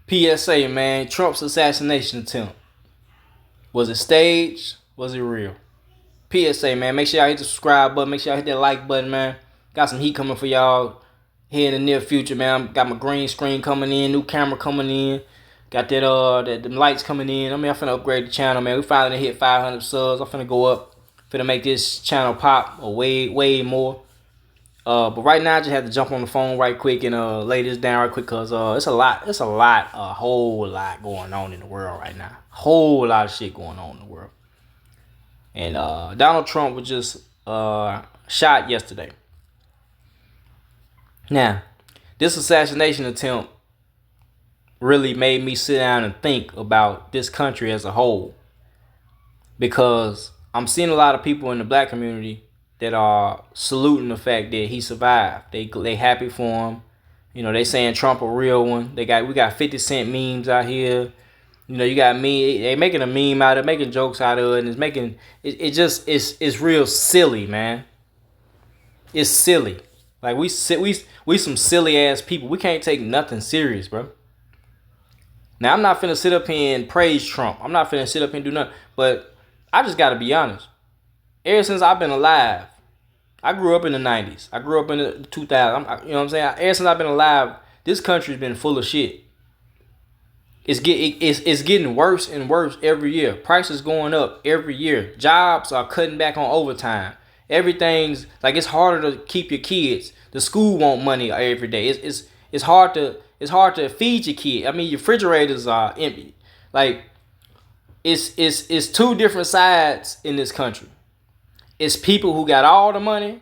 P.S.A. man, Trump's assassination attempt. Was it staged? Was it real? P.S.A. man, make sure y'all hit the subscribe button. Make sure y'all hit that like button, man. Got some heat coming for y'all here in the near future, man. Got my green screen coming in, new camera coming in. Got that them lights coming in. I mean, I'm finna upgrade the channel, man. We finally hit 500 subs. I'm finna go up. Finna make this channel pop way more. But right now I just have to jump on the phone right quick and lay this down right quick because a whole lot going on in the world right now. Whole lot of shit going on in the world. And Donald Trump was just shot yesterday. Now, this assassination attempt really made me sit down and think about this country as a whole, because I'm seeing a lot of people in the black community that are saluting the fact that he survived. They happy for him. You know, they saying Trump a real one. We got 50 Cent memes out here. You know, you got me. They making a meme out of it, making jokes out of it, and it's real silly, man. It's silly. Like we some silly ass people. We can't take nothing serious, bro. Now I'm not finna sit up here and praise Trump. I'm not finna sit up here and do nothing. But I just gotta be honest. Ever since I've been alive, I grew up in the 90s. I grew up in the 2000s. You know what I'm saying? Ever since I've been alive, this country's been full of shit. It's getting worse and worse every year. Prices going up every year. Jobs are cutting back on overtime. Everything's like it's harder to keep your kids. The school want money every day. It's hard to feed your kid. I mean, your refrigerators are empty. Like it's two different sides in this country. It's people who got all the money,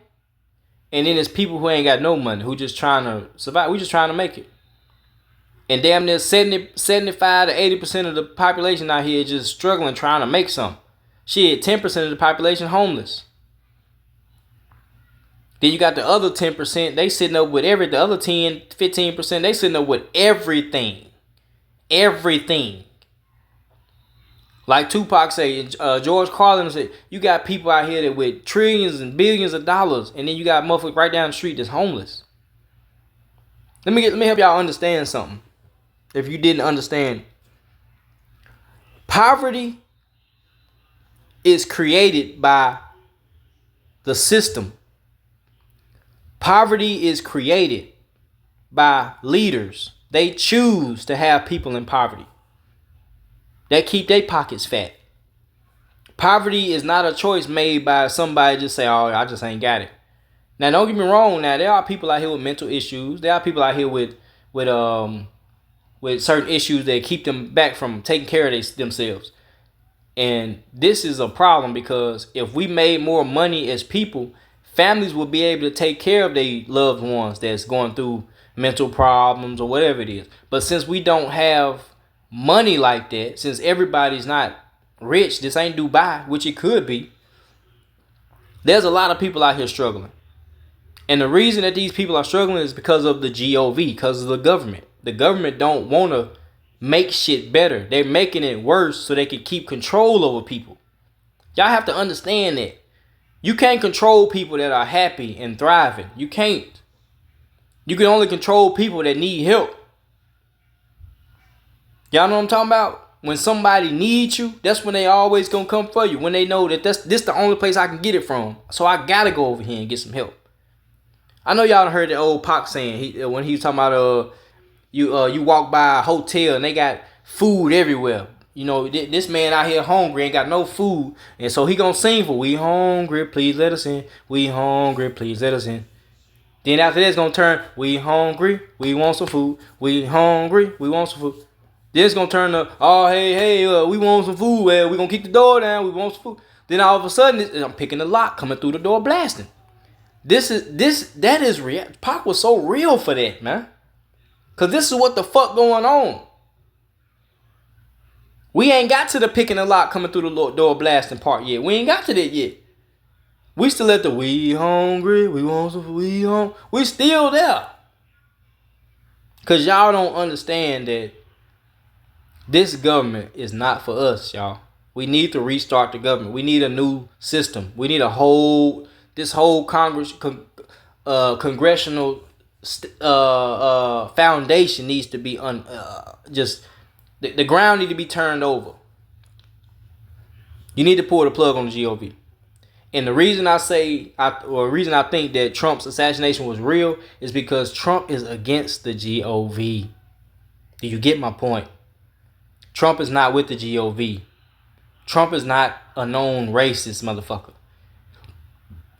and then it's people who ain't got no money, who just trying to survive. We just trying to make it. And damn near 75 to 80% of the population out here just struggling trying to make something. Shit, 10% of the population homeless. Then you got the other 10%, they sitting up with everything. The other 10, 15%, they sitting up with everything. Everything. Like Tupac said, George Carlin said, you got people out here that with trillions and billions of dollars, and then you got motherfuckers right down the street that's homeless. Let me help y'all understand something. If you didn't understand, poverty is created by the system. Poverty is created by leaders. They choose to have people in poverty. They keep their pockets fat. Poverty is not a choice made by somebody just say, oh, I just ain't got it. Now, don't get me wrong. Now, there are people out here with mental issues. There are people out here with certain issues that keep them back from taking care of themselves. And this is a problem because if we made more money as people, families will be able to take care of their loved ones that's going through mental problems or whatever it is. But since we don't have money like that, since everybody's not rich, this ain't Dubai, which it could be, there's a lot of people out here struggling. And the reason that these people are struggling is because of the GOV, because of the government. The government don't want to make shit better. They're making it worse so they can keep control over people. Y'all have to understand that. You can't control people that are happy and thriving. You can't. You can only control people that need help. Y'all know what I'm talking about? When somebody needs you, that's when they always gonna come for you. When they know that this the only place I can get it from. So I gotta go over here and get some help. I know y'all heard the old Pac saying when he was talking about you walk by a hotel and they got food everywhere. You know, this man out here hungry, ain't got no food, and so he gonna sing for "We hungry, please let us in. We hungry, please let us in." Then after that, it's gonna turn "We hungry, we want some food. We hungry, we want some food." Then it's gonna turn to "Oh hey, we want some food. Well, we gonna kick the door down. We want some food." Then all of a sudden, I'm picking the lock, coming through the door, blasting. That is real. Pac was so real for that, man. Cause this is what the fuck going on. We ain't got to the picking the lock, coming through the door blasting part yet. We ain't got to that yet. We still at the "We hungry, we want some food, we hungry." We still there. Cause y'all don't understand that this government is not for us, y'all. We need to restart the government. We need a new system. We need this whole congressional foundation needs to be just the ground need to be turned over. You need to pull the plug on the GOV. And the reason or reason I think that Trump's assassination was real is because Trump is against the GOV. Do you get my point? Trump is not with the GOV. Trump is not a known racist motherfucker.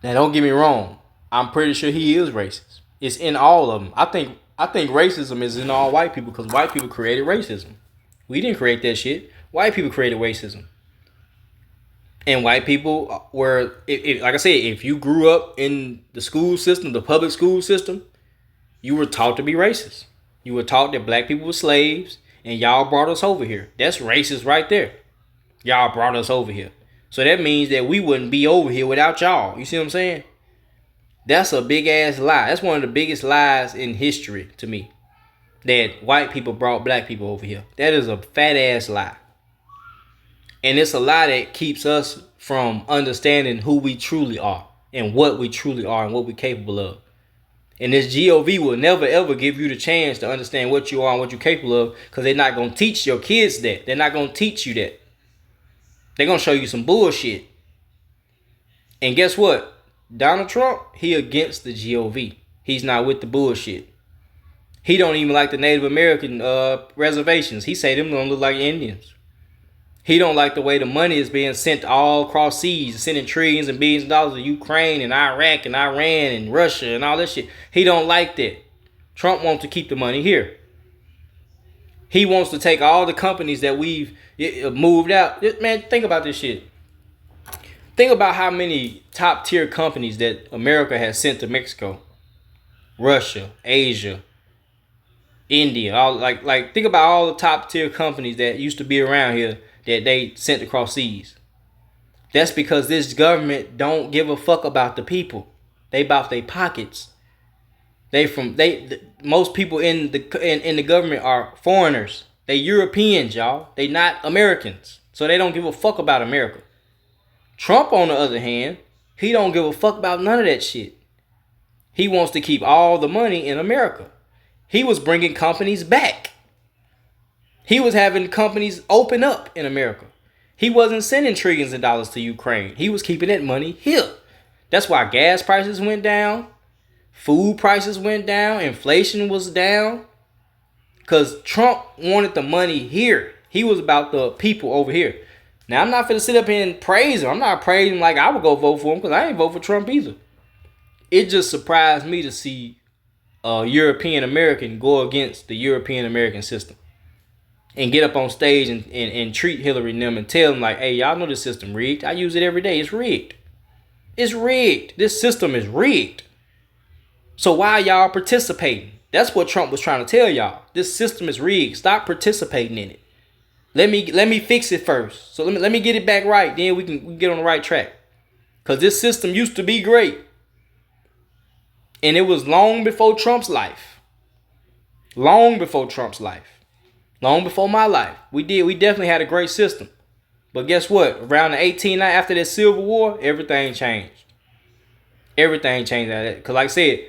Now, don't get me wrong. I'm pretty sure he is racist. It's in all of them. I think racism is in all white people because white people created racism. We didn't create that shit. White people created racism. And white people were, like I said, if you grew up in the school system, the public school system, you were taught to be racist. You were taught that black people were slaves and y'all brought us over here. That's racist right there. Y'all brought us over here. So that means that we wouldn't be over here without y'all. You see what I'm saying? That's a big ass lie. That's one of the biggest lies in history to me. That white people brought black people over here. That is a fat ass lie. And it's a lie that keeps us from understanding who we truly are and what we truly are and what we're capable of. And this GOV will never ever give you the chance to understand what you are and what you're capable of because they're not going to teach your kids that. They're not going to teach you that. They're going to show you some bullshit. And guess what? Donald Trump, he against the GOV. He's not with the bullshit. He don't even like the Native American reservations. He say them don't look like Indians. He don't like the way the money is being sent all across seas, sending trillions and billions of dollars to Ukraine and Iraq and Iran and Russia and all that shit. He don't like that. Trump wants to keep the money here. He wants to take all the companies that we've moved out. Man, think about this shit. Think about how many top tier companies that America has sent to Mexico, Russia, Asia, India. All like think about all the top tier companies that used to be around here that they sent across seas. That's because this government don't give a fuck about the people. They about their pockets. Most people in the government are foreigners. They Europeans, y'all. They not Americans. So they don't give a fuck about America. Trump, on the other hand, he don't give a fuck about none of that shit. He wants to keep all the money in America. He was bringing companies back. He was having companies open up in America. He wasn't sending trillions of dollars to Ukraine. He was keeping that money here. That's why gas prices went down. Food prices went down. Inflation was down. Because Trump wanted the money here. He was about the people over here. Now, I'm not going to sit up here and praise him. I'm not praising like I would go vote for him because I ain't vote for Trump either. It just surprised me to see a European American go against the European American system. And get up on stage and treat Hillary and them and tell them like, hey, y'all know this system rigged. I use it every day. It's rigged. It's rigged. This system is rigged. So why y'all participating? That's what Trump was trying to tell y'all. This system is rigged. Stop participating in it. Let me fix it first. So let me get it back right. Then we can get on the right track. Because this system used to be great. And it was long before Trump's life. Long before Trump's life. Long before my life. We definitely had a great system. But guess what? Around the 1890, after that Civil War, everything changed. Everything changed out of that. Because like I said,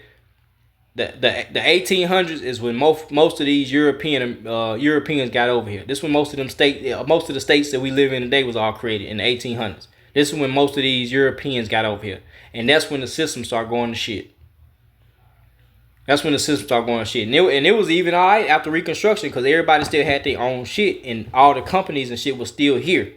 the 1800s is when most of these Europeans got over here. This is when most of the states that we live in today was all created in the 1800s. This is when most of these Europeans got over here. And that's when the system started going to shit. That's when the system started going to shit. And it was even all right after Reconstruction because everybody still had their own shit and all the companies and shit was still here.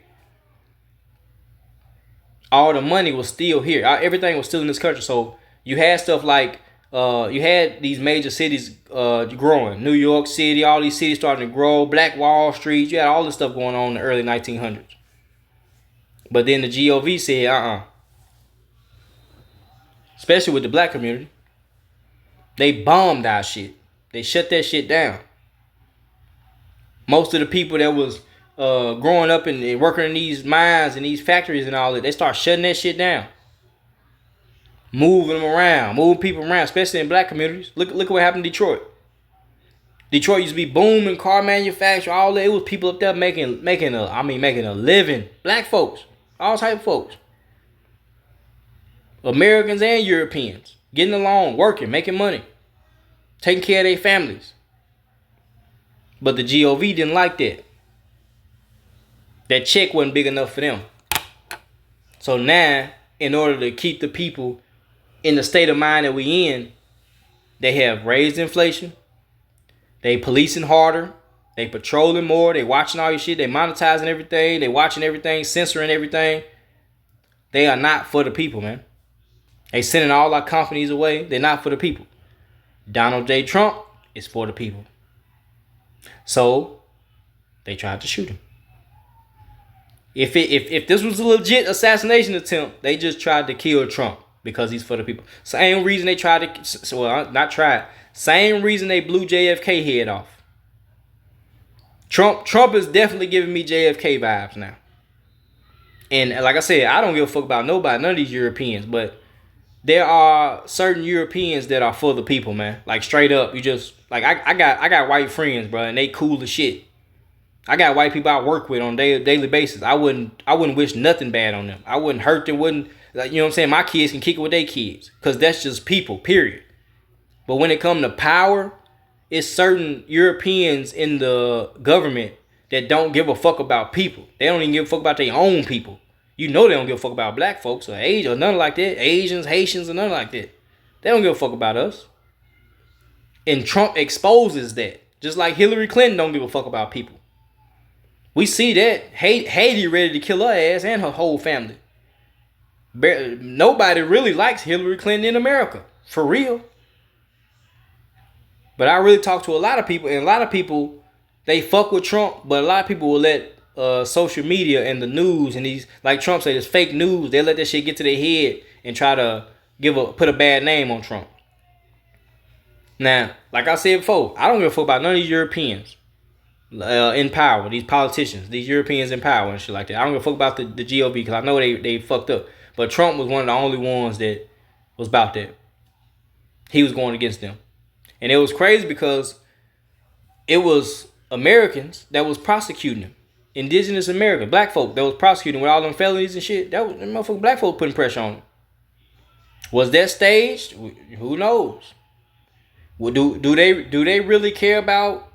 All the money was still here. Everything was still in this country. So you had stuff like, you had these major cities growing. New York City, all these cities starting to grow. Black Wall Street. You had all this stuff going on in the early 1900s. But then the GOV said, especially with the black community. They bombed our shit. They shut that shit down. Most of the people that was growing up and working in these mines and these factories and all that, they start shutting that shit down. Moving them around, moving people around, especially in black communities. Look what happened in Detroit. Detroit used to be booming, car manufacturing, all that. It was people up there making a living. Black folks, all type of folks. Americans and Europeans getting along, working, making money. taking care of their families. But the GOV didn't like that. That check wasn't big enough for them. So now, in order to keep the people in the state of mind that we in, they have raised inflation. They policing harder. They patrolling more. They watching all your shit. They monetizing everything. They watching everything, censoring everything. They are not for the people, man. They sending all our companies away. They're not for the people. Donald J. Trump is for the people. So they tried to shoot him. If this was a legit assassination attempt, they just tried to kill Trump because he's for the people. Same reason they tried to, well, not tried. Same reason they blew JFK head off. Trump is definitely giving me JFK vibes now. And like I said, I don't give a fuck about nobody, none of these Europeans, but there are certain Europeans that are for the people, man. Like straight up, you just like I got white friends, bro, and they cool as shit. I got white people I work with on a daily basis. I wouldn't wish nothing bad on them. I wouldn't hurt them. Wouldn't, like, you know what I'm saying? My kids can kick it with their kids because that's just people, period. But when it comes to power, it's certain Europeans in the government that don't give a fuck about people. They don't even give a fuck about their own people. You know they don't give a fuck about black folks or Asians or nothing like that. Asians, Haitians, or nothing like that. They don't give a fuck about us. And Trump exposes that. Just like Hillary Clinton don't give a fuck about people. We see that. Haiti ready to kill her ass and her whole family. Nobody really likes Hillary Clinton in America. For real. But I really talk to a lot of people, and a lot of people, they fuck with Trump, but a lot of people will let social media and the news and these, like Trump said, it's fake news. They let that shit get to their head and try to put a bad name on Trump. Now, like I said before, I don't give a fuck about none of these Europeans in power, these politicians, these Europeans in power and shit like that. I don't give a fuck about the GOP because I know they fucked up. But Trump was one of the only ones that was about that. He was going against them. And it was crazy because it was Americans that was prosecuting him. Indigenous America, black folk that was prosecuting with all them felonies and shit. That was motherfucking black folk putting pressure on him. Was that staged? Who knows? Well, do they really care about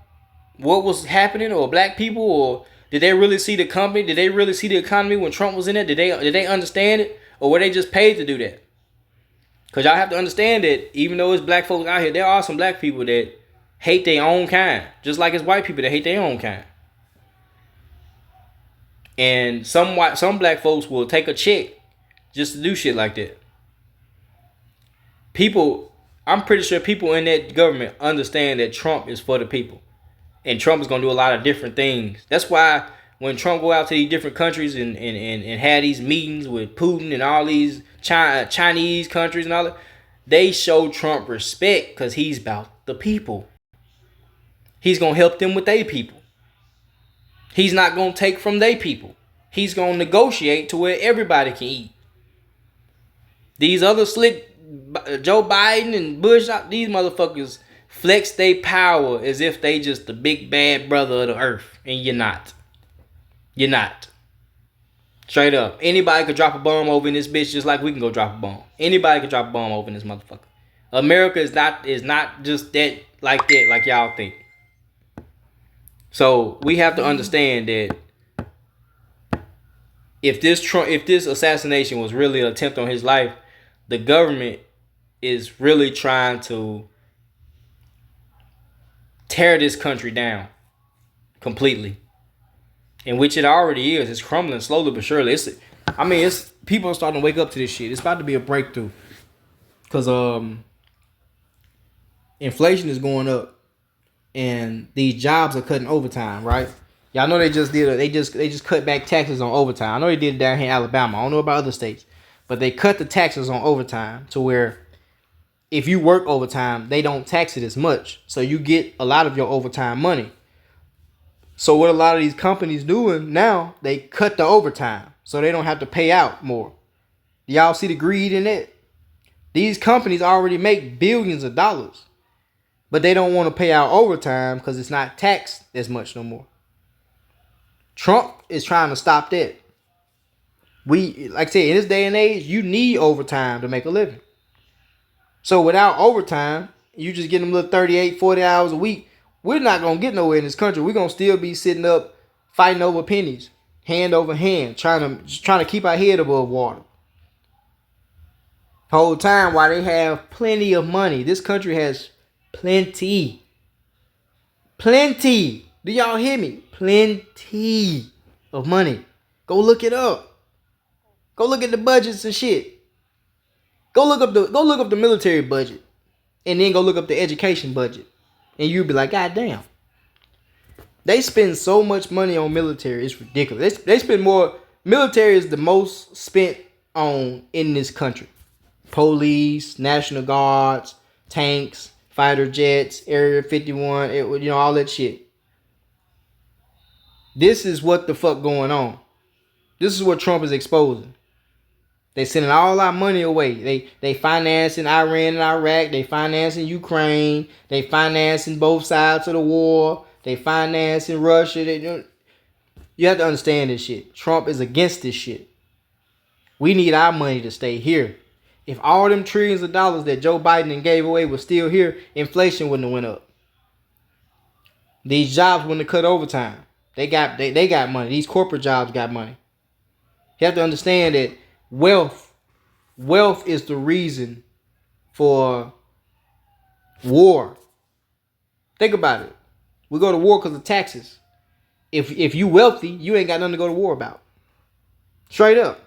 what was happening or black people, or did they really see the company? Did they really see the economy when Trump was in it? Did they understand it, or were they just paid to do that? Because y'all have to understand that even though it's black folks out here, there are some black people that hate their own kind. Just like it's white people that hate their own kind. And some black folks will take a check just to do shit like that. I'm pretty sure people in that government understand that Trump is for the people. And Trump is going to do a lot of different things. That's why when Trump go out to these different countries and had these meetings with Putin and all these Chinese countries and all that, they show Trump respect because he's about the people. He's going to help them with their people. He's not going to take from their people. He's going to negotiate to where everybody can eat. These other slick Joe Biden and Bush, these motherfuckers flex their power as if they just the big bad brother of the earth. And you're not. You're not. Straight up. Anybody could drop a bomb over in this bitch just like we can go drop a bomb. Anybody could drop a bomb over in this motherfucker. America is not just that like y'all think. So we have to understand that if this assassination was really an attempt on his life, the government is really trying to tear this country down completely. In which it already is. It's crumbling slowly but surely. It's people are starting to wake up to this shit. It's about to be a breakthrough. Cause inflation is going up. And these jobs are cutting overtime, right? Y'all know they just cut back taxes on overtime. I know they did it down here in Alabama. I don't know about other states. But they cut the taxes on overtime to where if you work overtime, they don't tax it as much. So you get a lot of your overtime money. So what a lot of these companies doing now, they cut the overtime so they don't have to pay out more. Y'all see the greed in it? These companies already make billions of dollars. But they don't want to pay out overtime because it's not taxed as much no more. Trump is trying to stop that. Like I said, in this day and age, you need overtime to make a living. So without overtime, you just get them little 38, 40 hours a week, we're not going to get nowhere in this country. We're going to still be sitting up fighting over pennies, hand over hand, trying to keep our head above water. Whole time while they have plenty of money. This country has plenty. Plenty. Do y'all hear me? Plenty of money. Go look it up. Go look at the budgets and shit. Go look up the military budget. And then go look up the education budget. And you'll be like, God damn. They spend so much money on military. It's ridiculous. They spend more. Military is the most spent on in this country. Police, National Guards, tanks, fighter jets, Area 51, all that shit. This is what the fuck going on. This is what Trump is exposing. They sending all our money away. They financing Iran and Iraq. They financing Ukraine. They financing both sides of the war. They financing Russia. You have to understand this shit. Trump is against this shit. We need our money to stay here. If all them trillions of dollars that Joe Biden gave away was still here, inflation wouldn't have went up. These jobs wouldn't have cut overtime. They got money. These corporate jobs got money. You have to understand that wealth is the reason for war. Think about it. We go to war because of taxes. If you wealthy, you ain't got nothing to go to war about. Straight up.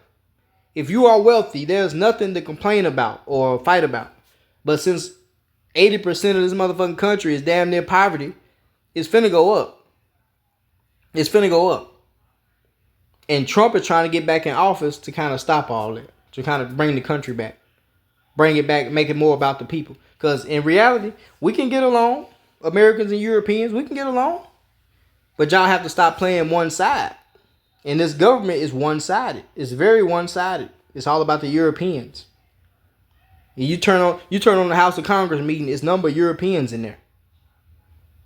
If you are wealthy, there's nothing to complain about or fight about. But since 80% of this motherfucking country is damn near poverty, it's finna go up. It's finna go up. And Trump is trying to get back in office to kind of stop all that. To kind of bring the country back. Bring it back, make it more about the people. Because in reality, we can get along. Americans and Europeans, we can get along. But y'all have to stop playing one side. And this government is one-sided. It's very one-sided. It's all about the Europeans. And you turn on the House of Congress meeting, it's number of Europeans in there.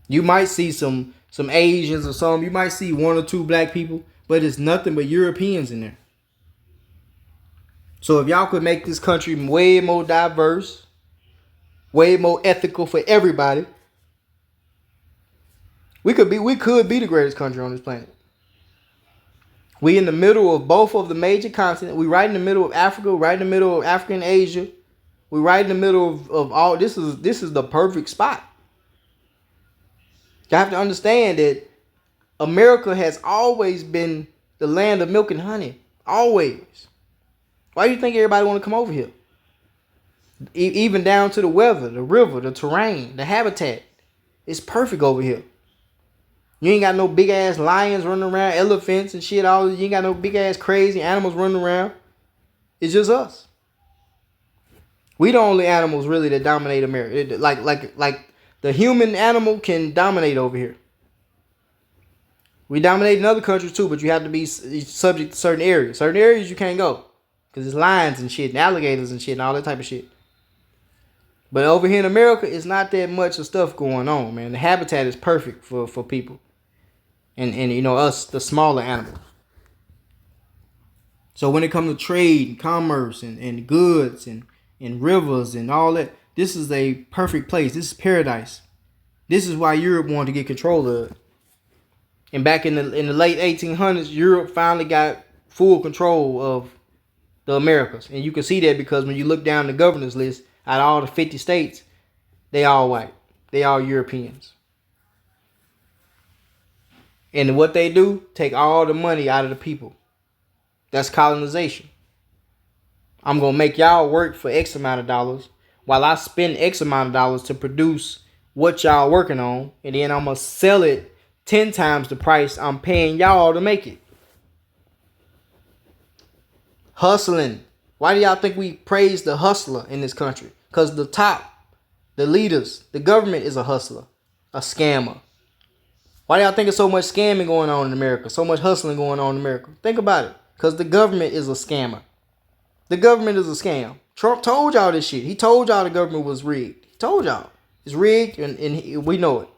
You might see some Asians or some. You might see one or two black people, but it's nothing but Europeans in there. So if y'all could make this country way more diverse, way more ethical for everybody, we could be the greatest country on this planet. We in the middle of both of the major continents. We right in the middle of Africa, right in the middle of Africa and Asia. We right in the middle of all. This is the perfect spot. You have to understand that America has always been the land of milk and honey. Always. Why do you think everybody want to come over here? Even down to the weather, the river, the terrain, the habitat. It's perfect over here. You ain't got no big ass lions running around, elephants and shit. You ain't got no big ass crazy animals running around. It's just us. We the only animals really that dominate America. Like the human animal can dominate over here. We dominate in other countries too, but you have to be subject to certain areas. Certain areas you can't go because it's lions and shit, and alligators and shit, and all that type of shit. But over here in America, it's not that much of stuff going on, man. The habitat is perfect for people. And us, the smaller animals. So when it comes to trade and commerce and goods and rivers and all that, this is a perfect place. This is paradise. This is why Europe wanted to get control of it. And back in the late 1800s, Europe finally got full control of the Americas. And you can see that because when you look down the governors list, out of all the 50 states, they all white. They all Europeans. And what they do, take all the money out of the people. That's colonization. I'm going to make y'all work for X amount of dollars while I spend X amount of dollars to produce what y'all working on. And then I'm going to sell it 10 times the price I'm paying y'all to make it. Hustling. Why do y'all think we praise the hustler in this country? Because the top, the leaders, the government is a hustler, a scammer. Why do y'all think there's so much scamming going on in America? So much hustling going on in America? Think about it. Because the government is a scammer. The government is a scam. Trump told y'all this shit. He told y'all the government was rigged. He told y'all. It's rigged and we know it.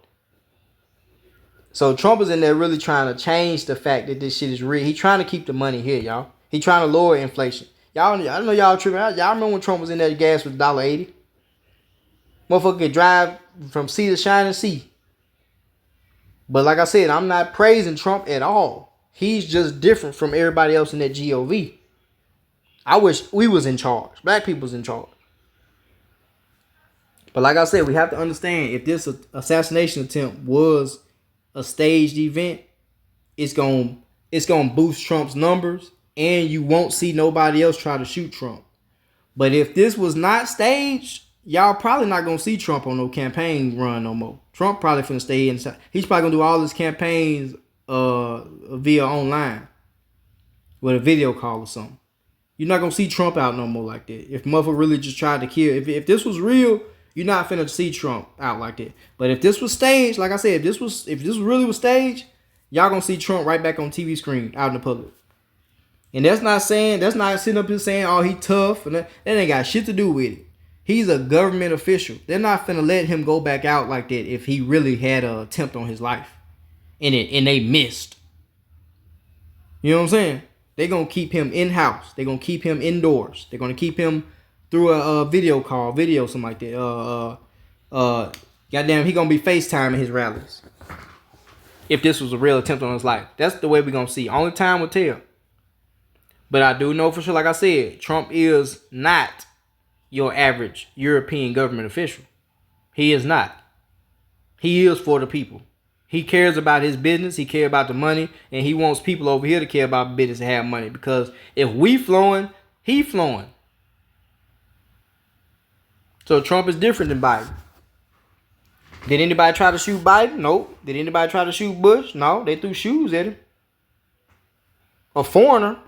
So Trump is in there really trying to change the fact that this shit is rigged. He's trying to keep the money here, y'all. He's trying to lower inflation. I know y'all tripping out. Y'all remember when Trump was in there, the gas was $1.80? Motherfucker can drive from sea to shining sea. But like I said, I'm not praising Trump at all. He's just different from everybody else in that GOV. I wish we was in charge. Black people's in charge. But like I said, we have to understand if this assassination attempt was a staged event, it's gonna boost Trump's numbers, and you won't see nobody else try to shoot Trump. But if this was not staged, y'all probably not gonna see Trump on no campaign run no more. Trump probably finna stay inside. He's probably gonna do all his campaigns via online with a video call or something. You're not gonna see Trump out no more like that. If motherfucker really just tried to kill, if this was real, you're not finna see Trump out like that. But if this was staged, like I said, if this really was staged, y'all gonna see Trump right back on TV screen out in the public. And that's not sitting up here saying, oh, he tough, and that ain't got shit to do with it. He's a government official. They're not finna let him go back out like that if he really had an attempt on his life, and they missed. You know what I'm saying? They're gonna keep him in house. They're gonna keep him indoors. They're gonna keep him through a video call, something like that. Goddamn, he gonna be FaceTiming his rallies. If this was a real attempt on his life, that's the way we gonna see. Only time will tell. But I do know for sure, like I said, Trump is not your average European government official. He is not. He is for the people. He cares about his business. He cares about the money. And he wants people over here to care about business and have money. Because if we flowing, he flowing. So Trump is different than Biden. Did anybody try to shoot Biden? Nope. Did anybody try to shoot Bush? No. They threw shoes at him. A foreigner.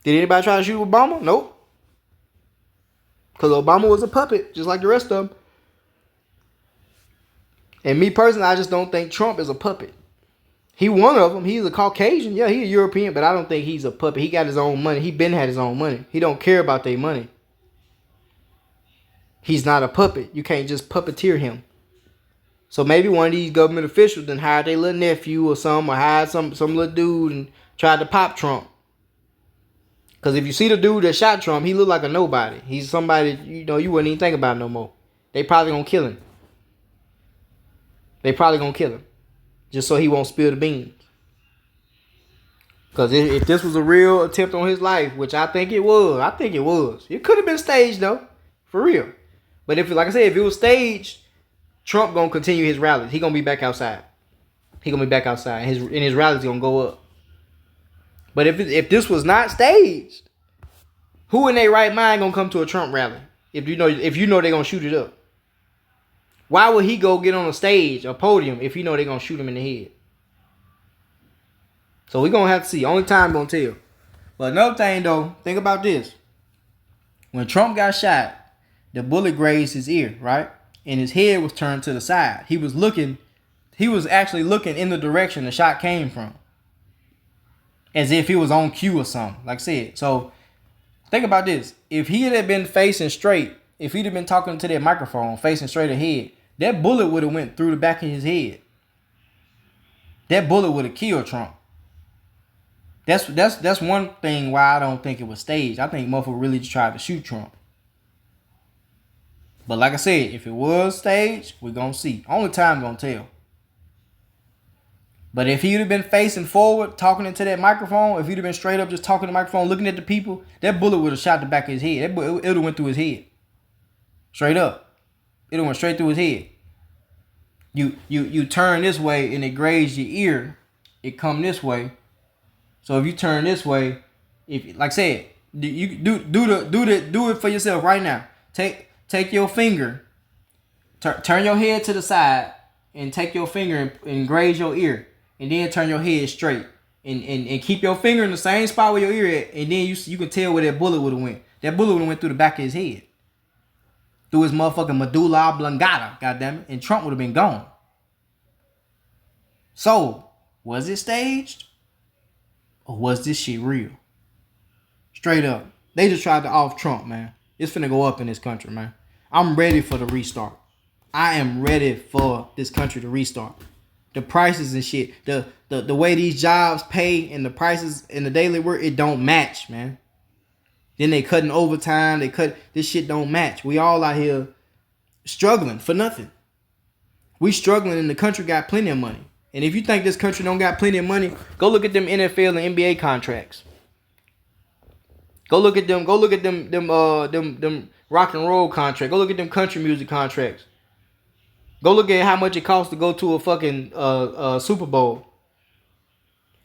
Did anybody try to shoot Obama? Nope. Because Obama was a puppet, just like the rest of them. And me personally, I just don't think Trump is a puppet. He one of them. He's a Caucasian. Yeah, he's a European, but I don't think he's a puppet. He got his own money. He been had his own money. He don't care about their money. He's not a puppet. You can't just puppeteer him. So maybe one of these government officials then hired their little nephew or something, or hired some little dude and tried to pop Trump. Because if you see the dude that shot Trump, he looked like a nobody. He's somebody, you wouldn't even think about no more. They probably gonna kill him. Just so he won't spill the beans. Because if this was a real attempt on his life, which I think it was. It could have been staged though. For real. But if, like I said, if it was staged, Trump gonna continue his rallies. He gonna be back outside. And his rallies gonna go up. But if this was not staged, who in their right mind gonna come to a Trump rally? If you know they're gonna shoot it up. Why would he go get on a stage, a podium, if you know they're gonna shoot him in the head? So we're gonna have to see. Only time gonna tell. But another thing though, think about this. When Trump got shot, the bullet grazed his ear, right? And his head was turned to the side. He was actually looking in the direction the shot came from. As if he was on cue or something, like I said. So, think about this. If he had been facing straight, if he'd have been talking to that microphone, facing straight ahead, that bullet would have went through the back of his head. That bullet would have killed Trump. That's one thing why I don't think it was staged. I think motherfucker really just tried to shoot Trump. But like I said, if it was staged, we're gonna see. Only time gonna tell. But if he'd have been facing forward, talking into that microphone, if he'd have been straight up just talking to the microphone, looking at the people, that bullet would have shot the back of his head. It would have went through his head. Straight up. It went straight through his head. You turn this way and it grazed your ear. It come this way. So if you turn this way, if like I said, you do it for yourself right now. Take your finger, turn your head to the side, and take your finger and graze your ear. And then turn your head straight. And keep your finger in the same spot where your ear at. And then you can tell where that bullet would have went. That bullet would have went through the back of his head. Through his motherfucking medulla oblongata. Goddamn it. And Trump would have been gone. So, was it staged? Or was this shit real? Straight up. They just tried to off Trump, man. It's finna go up in this country, man. I'm ready for the restart. I am ready for this country to restart. The prices and shit, the way these jobs pay and the prices and the daily work, it don't match, man. Then they cutting overtime. They cut this shit don't match. We all out here struggling for nothing. We struggling and the country got plenty of money. And if you think this country don't got plenty of money, go look at them NFL and NBA contracts. Go look at them. Go look at them rock and roll contracts. Go look at them country music contracts. Go look at how much it costs to go to a fucking Super Bowl.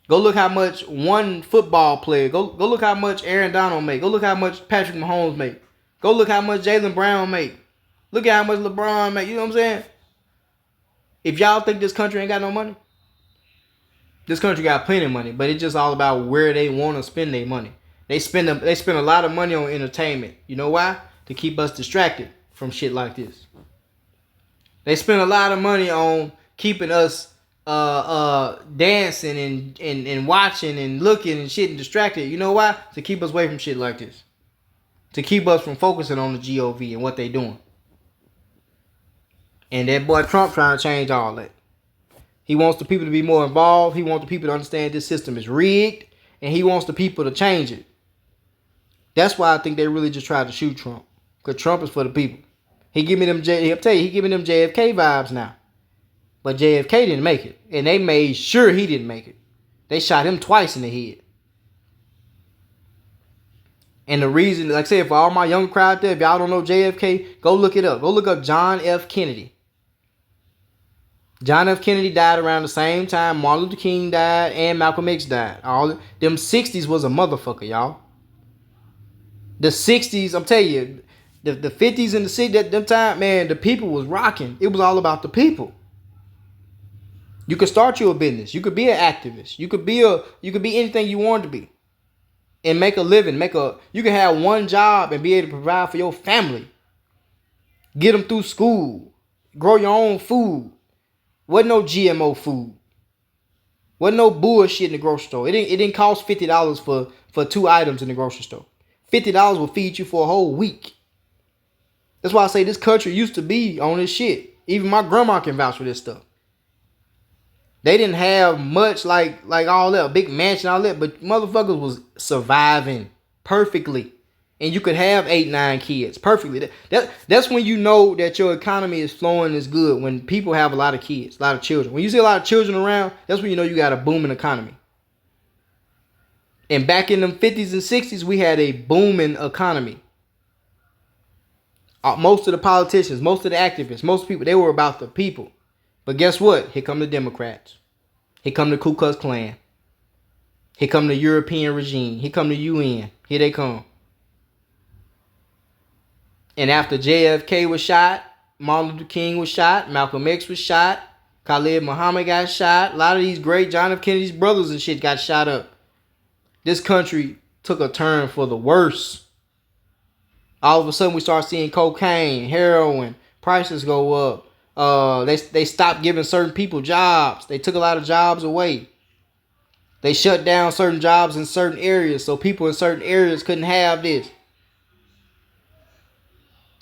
Go look how much one football player. Go look how much Aaron Donald make. Go look how much Patrick Mahomes make. Go look how much Jaylen Brown make. Look at how much LeBron make. You know what I'm saying? If y'all think this country ain't got no money, this country got plenty of money, but it's just all about where they want to spend their money. They spend a lot of money on entertainment. You know why? To keep us distracted from shit like this. They spend a lot of money on keeping us dancing and watching and looking and shit and distracted. You know why? To keep us away from shit like this. To keep us from focusing on the GOV and what they doing. And that boy Trump trying to change all that. He wants the people to be more involved. He wants the people to understand this system is rigged. And he wants the people to change it. That's why I think they really just tried to shoot Trump. Because Trump is for the people. He give me them JFK vibes now. But JFK didn't make it. And they made sure he didn't make it. They shot him twice in the head. And the reason, like I said, for all my young crowd there, if y'all don't know JFK, go look it up. Go look up John F. Kennedy. John F. Kennedy died around the same time Martin Luther King died and Malcolm X died. All them 60s was a motherfucker, y'all. The 60s, I'm telling you, the 50s and the 60s, at them time, man, the people was rocking. It was all about the people. You could start your business. You could be an activist. You could be anything you wanted to be. And make a living. You can have one job and be able to provide for your family. Get them through school. Grow your own food. Wasn't no GMO food. Wasn't no bullshit in the grocery store. It didn't cost $50 for 2 items in the grocery store. $50 will feed you for a whole week. That's why I say this country used to be on this shit. Even my grandma can vouch for this stuff. They didn't have much like all that, a big mansion, all that, but motherfuckers was surviving perfectly. And you could have 8, 9 kids perfectly. That's when you know that your economy is flowing as good, when people have a lot of kids, a lot of children. When you see a lot of children around, that's when you know you got a booming economy. And back in the 50s and 60s, we had a booming economy. Most of the politicians, most of the activists, most people, they were about the people. But guess what? Here come the Democrats. Here come the Ku Klux Klan. Here come the European regime. Here come the UN. Here they come. And after JFK was shot, Martin Luther King was shot, Malcolm X was shot, Khalid Muhammad got shot. A lot of these great John F. Kennedy's brothers and shit got shot up. This country took a turn for the worse. All of a sudden we start seeing cocaine, heroin, prices go up. They stopped giving certain people jobs. They took a lot of jobs away. They shut down certain jobs in certain areas, so people in certain areas couldn't have this.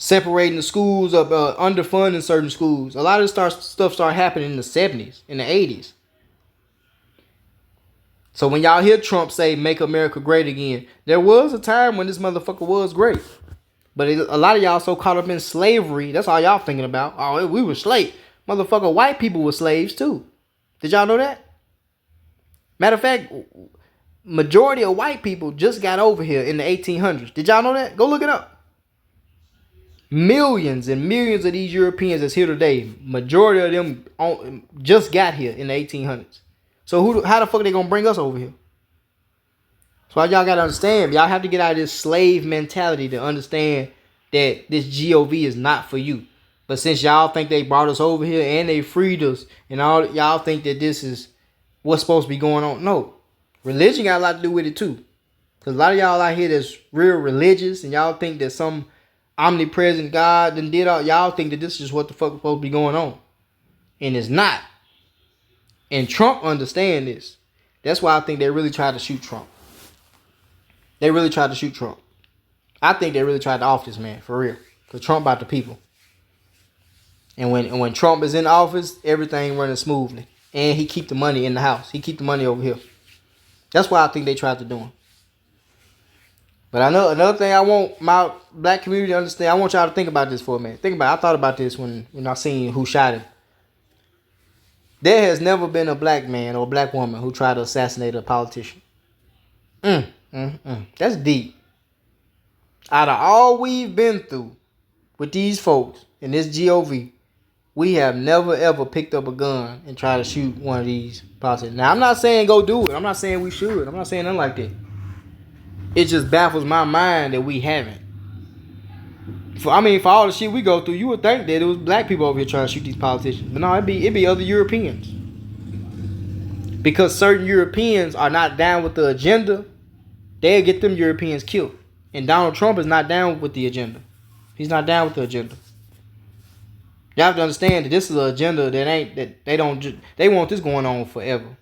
Separating the schools up, underfunding certain schools. A lot of this stuff started happening in the 70s, in the 80s. So when y'all hear Trump say, "Make America Great Again," there was a time when this motherfucker was great. But a lot of y'all so caught up in slavery, that's all y'all thinking about. Oh, we were slaves. Motherfucker, white people were slaves too. Did y'all know that? Matter of fact, majority of white people just got over here in the 1800s. Did y'all know that? Go look it up. Millions and millions of these Europeans that's here today, majority of them just got here in the 1800s. So how the fuck are they gonna bring us over here? So y'all gotta understand, y'all have to get out of this slave mentality to understand that this GOV is not for you. But since y'all think they brought us over here and they freed us, and all y'all think that this is what's supposed to be going on. No. Religion got a lot to do with it too. Because a lot of y'all out here that's real religious and y'all think that some omnipresent God done did all. Y'all think that this is what the fuck is supposed to be going on. And it's not. And Trump understand this. That's why I think they really tried to shoot Trump. They really tried to shoot Trump. I think they really tried to off this man, for real. Because Trump about the people. And when Trump is in office, everything running smoothly. And he keep the money in the house. He keep the money over here. That's why I think they tried to do him. But I know another thing I want my black community to understand. I want y'all to think about this for a minute. Think about it. I thought about this when I seen who shot him. There has never been a black man or a black woman who tried to assassinate a politician. That's deep. Out of all we've been through with these folks in this GOV, we have never ever picked up a gun and tried to shoot one of these politicians. Now, I'm not saying go do it. I'm not saying we should. I'm not saying nothing like that. It just baffles my mind that we haven't. For all the shit we go through, you would think that it was black people over here trying to shoot these politicians. But no, it'd be other Europeans. Because certain Europeans are not down with the agenda, they'll get them Europeans killed. And Donald Trump is not down with the agenda. He's not down with the agenda. You have to understand that this is an agenda that they want this going on forever.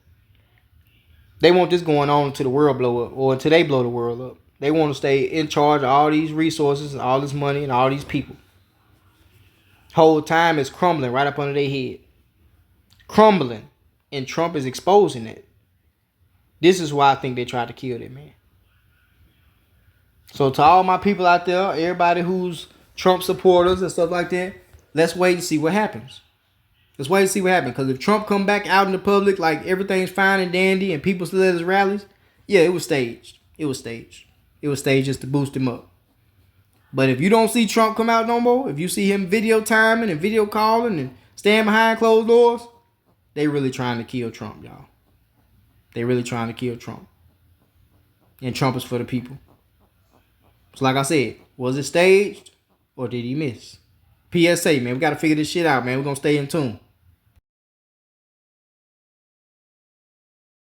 They want this going on until the world blow up or until they blow the world up. They want to stay in charge of all these resources and all this money and all these people. Whole time is crumbling right up under their head. Crumbling. And Trump is exposing it. This is why I think they tried to kill that man. So to all my people out there, everybody who's Trump supporters and stuff like that, let's wait and see what happens. Let's wait and see what happens. Because if Trump come back out in the public like everything's fine and dandy and people still at his rallies, yeah, it was staged. It was staged. It was staged just to boost him up. But if you don't see Trump come out no more, if you see him video timing and video calling and stand behind closed doors, they really trying to kill Trump, y'all. They really trying to kill Trump. And Trump is for the people. So like I said, was it staged or did he miss? P.S.A, man, we got to figure this shit out, man. We're going to stay in tune.